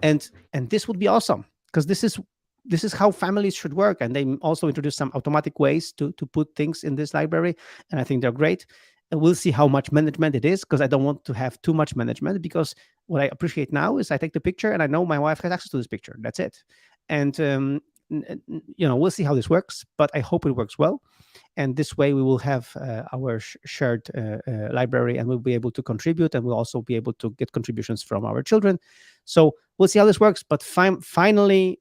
and this would be awesome because this is how families should work. And they also introduce some automatic ways to put things in this library, and I think they're great. And we'll see how much management it is because I don't want to have too much management, because what I appreciate now is I take the picture and I know my wife has access to this picture. That's it. And we'll see how this works, but I hope it works well. And this way we will have our shared library, and we'll be able to contribute, and we'll also be able to get contributions from our children. So we'll see how this works, but finally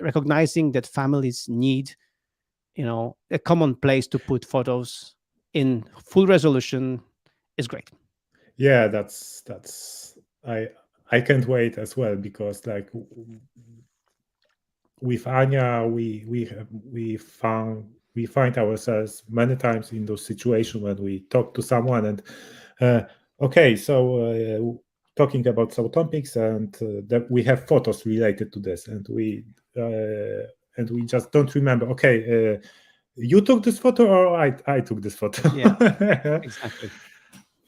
recognizing that families need a common place to put photos in full resolution is great. Yeah, that's I can't wait as well, because like with Anya, we find ourselves many times in those situations when we talk to someone and okay, so talking about some topics, and that we have photos related to this, and we just don't remember. Okay, you took this photo, or I took this photo. Yeah, exactly.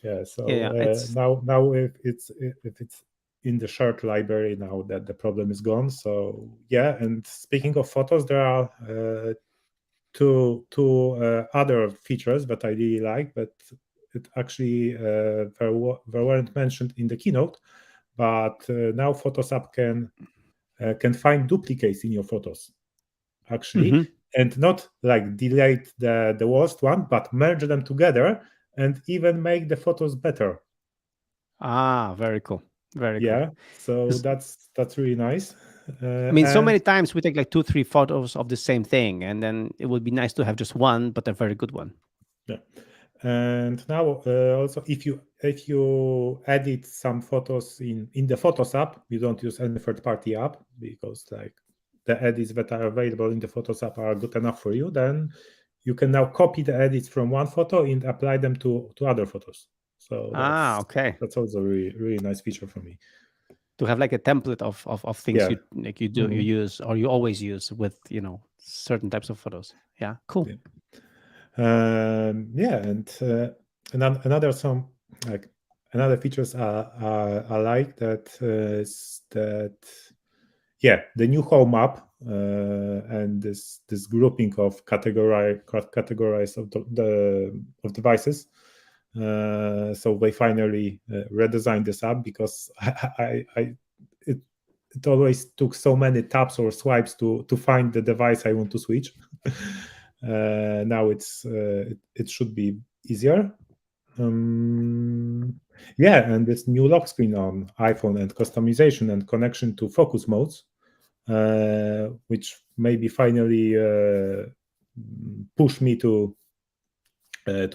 Yeah. So Yeah, now if it's in the shared library, now that the problem is gone. So yeah. And speaking of photos, there are two other features that I really like, but it actually they weren't mentioned in the keynote. But now Photos app can find duplicates in your photos, actually, and not like delete the worst one, but merge them together and even make the photos better. Very cool. Very Yeah. cool. So that's really nice. I mean, so many times we take like 2-3 photos of the same thing, and then it would be nice to have just one, but a very good one. Yeah. And now also, if you edit some photos in the Photos app, you don't use any third-party app, because like the edits that are available in the Photos app are good enough for you, then you can now copy the edits from one photo and apply them to other photos. So okay. that's also a really nice feature for me. To have like a template of things Yeah. you use, or you always use with certain types of photos. Yeah, cool. Yeah. And another features I like that is that, yeah, the new home app and this grouping of categories of devices. So they finally redesigned this app, because it always took so many taps or swipes to find the device I want to switch. Now it should be easier. Yeah, and this new lock screen on iPhone, and customization and connection to focus modes, which maybe finally push me to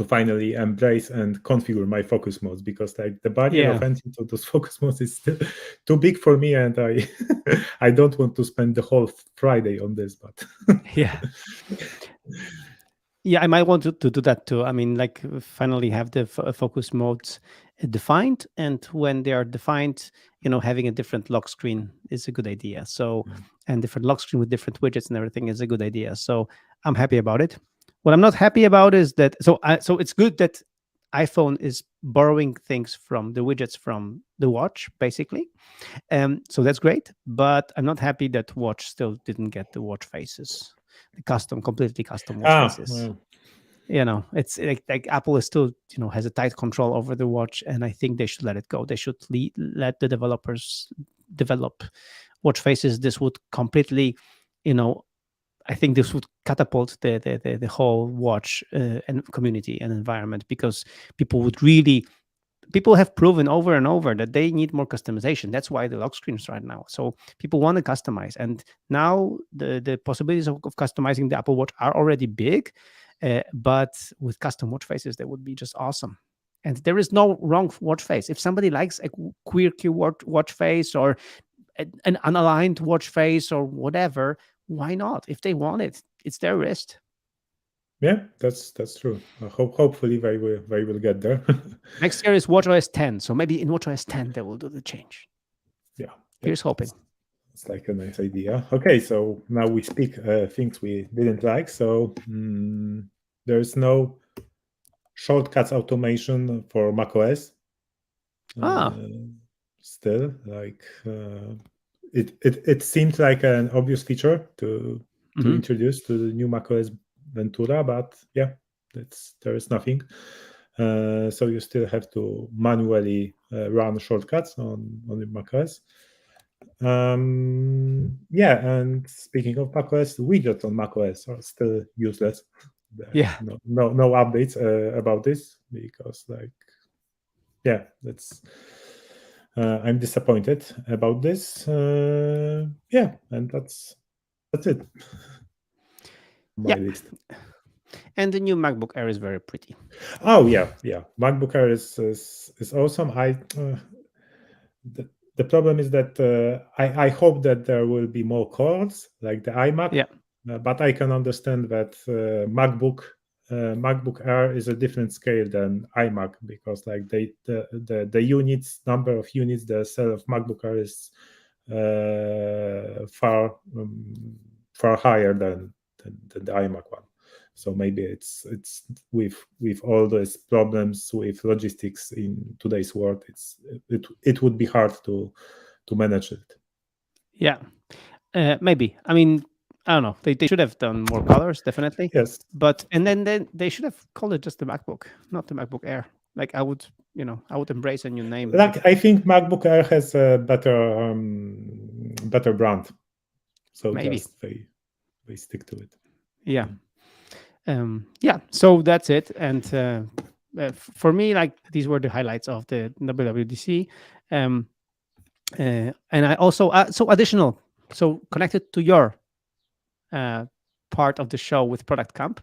finally embrace and configure my focus modes, because like the barrier of entry to those focus modes is still too big for me, and I I don't want to spend the whole Friday on this, but yeah, I might want to do that too. I mean, like finally have the focus modes defined, and when they are defined, having a different lock screen is a good idea. So, and different lock screen with different widgets and everything is a good idea. So I'm happy about it. What I'm not happy about is that so it's good that iPhone is borrowing things from the widgets from the watch, basically. So that's great, but I'm not happy that watch still didn't get the watch faces, the completely custom watch faces. Well. It's like Apple is still has a tight control over the watch, and I think they should let it go. They should let the developers develop watch faces. This would completely, I think this would catapult the whole watch and community and environment, because people have proven over and over that they need more customization. That's why the lock screens right now. So people want to customize, and now the possibilities of customizing the Apple Watch are already big, but with custom watch faces, that would be just awesome. And there is no wrong watch face. If somebody likes a quirky watch face, or an unaligned watch face, or whatever, why not? If they want it, it's their wrist. Yeah, that's true. Hopefully they will get there. Next year is WatchOS 10, so maybe in WatchOS 10 they will do the change. Yeah, here's hoping. It's like a nice idea. Okay, so now we speak things we didn't like. So there's no shortcuts automation for macOS. Still, like it seemed like an obvious feature to introduce to the new macOS Ventura, but yeah, there is nothing. So you still have to manually run shortcuts on the macOS. Yeah, and speaking of macOS, widgets on macOS are still useless. Yeah. No updates about this because, like, yeah, that's. I'm disappointed about this. Yeah, and that's it. My Yeah. list. And the new MacBook Air is very pretty. Oh yeah. MacBook Air is awesome. The problem is that I hope that there will be more cores like the iMac. Yeah. But I can understand that MacBook Air is a different scale than iMac because like the units number of units the cell of MacBook Air is far higher than the iMac one. So maybe it's with all those problems with logistics in today's world, it would be hard to manage it. Yeah. Maybe. I mean, I don't know. They should have done more colors, definitely. Yes. But and then they should have called it just the MacBook, not the MacBook Air. Like I would embrace a new name. Like I think MacBook Air has a better brand, so Maybe. just they stick to it. Yeah. Yeah. So that's it. And for me, like these were the highlights of the WWDC. And I also so connected to your part of the show with Product Camp.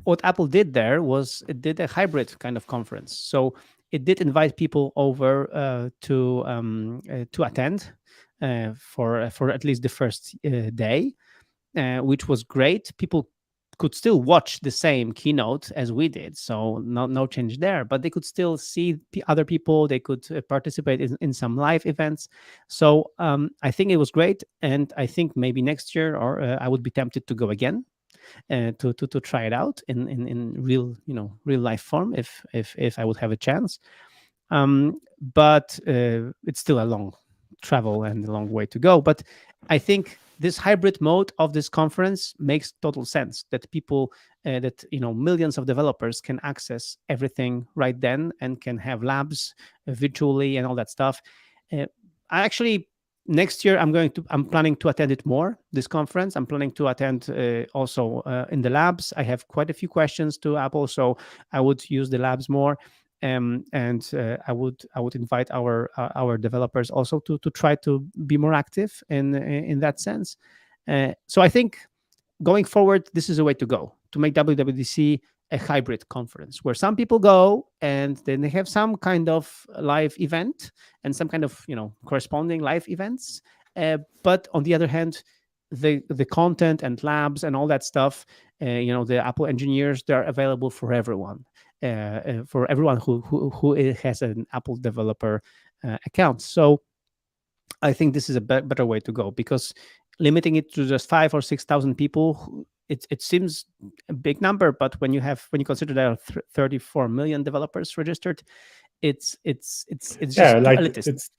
What Apple did there was it did a hybrid kind of conference. So it did invite people over to attend for at least the first day, which was great. People could still watch the same keynote as we did, so no change there. But they could still see other people. They could participate in some live events. So I think it was great, and I think maybe next year, or I would be tempted to go again to try it out in real real life form if I would have a chance. But it's still a long travel and a long way to go. But I think this hybrid mode of this conference makes total sense, that people that millions of developers can access everything right then and can have labs virtually and all that stuff. I actually next year I'm planning to attend it more, this conference. I'm planning to attend also in the labs. I have quite a few questions to Apple, so I would use the labs more. And I would invite our developers also to try to be more active in that sense. So I think going forward, this is a way to go, to make WWDC a hybrid conference where some people go and then they have some kind of live event and some kind of corresponding live events. But on the other hand, the content and labs and all that stuff, the Apple engineers, they're available for everyone. For everyone who has an Apple developer account. So I think this is a better way to go, because limiting it to just 5,000 or 6,000 people, it seems a big number, but when you consider there are 34 million developers registered, it's just like elitist.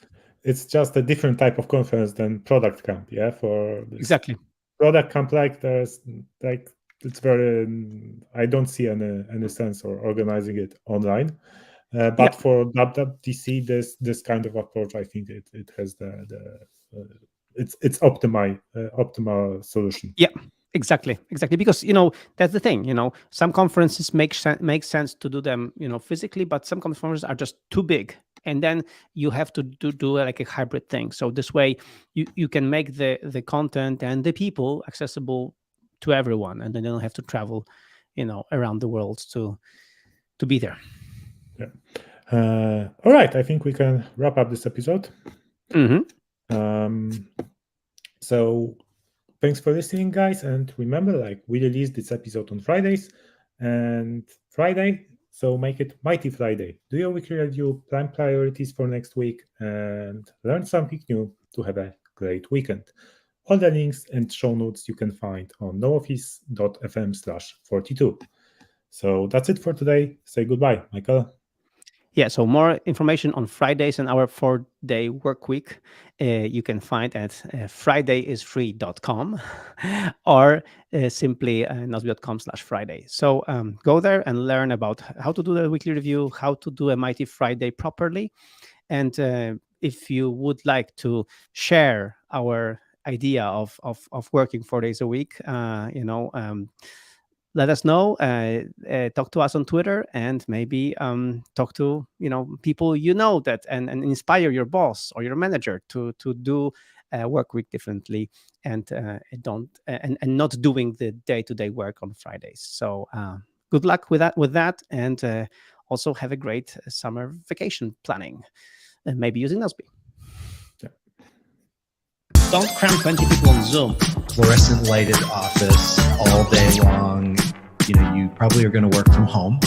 It's just a different type of conference than Product Camp. Yeah, for exactly Product Camp, like there's like it's very. I don't see any sense or organizing it online. But for WWDC, this kind of approach, I think it has it's optimal solution. Yeah, exactly, because that's the thing. Some conferences make sense to do them physically, but some conferences are just too big, and then you have to do like a hybrid thing. So this way you can make the content and the people accessible to everyone, and then they don't have to travel around the world to be there. Yeah. All right, I think we can wrap up this episode. So thanks for listening, guys, and remember, like, we release this episode on Fridays and Friday, so make it Mighty Friday. Do your weekly review, plan priorities for next week, and learn something new to have a great weekend. All the links and show notes you can find on nooffice.fm/42. So that's it for today. Say goodbye, Michael. Yeah, so more information on Fridays and our 4-day work week you can find at fridayisfree.com or simply nozbe.com/Friday. So go there and learn about how to do the weekly review, how to do a Mighty Friday properly. And if you would like to share our idea of working 4 days a week, let us know. Talk to us on Twitter, and maybe talk to people that and inspire your boss or your manager to do work week differently, and not doing the day-to-day work on Fridays. So good luck with that, and also have a great summer vacation planning, and maybe using Nozbe. Don't cram 20 people on Zoom. Fluorescent lighted office all day long. You probably are going to work from home.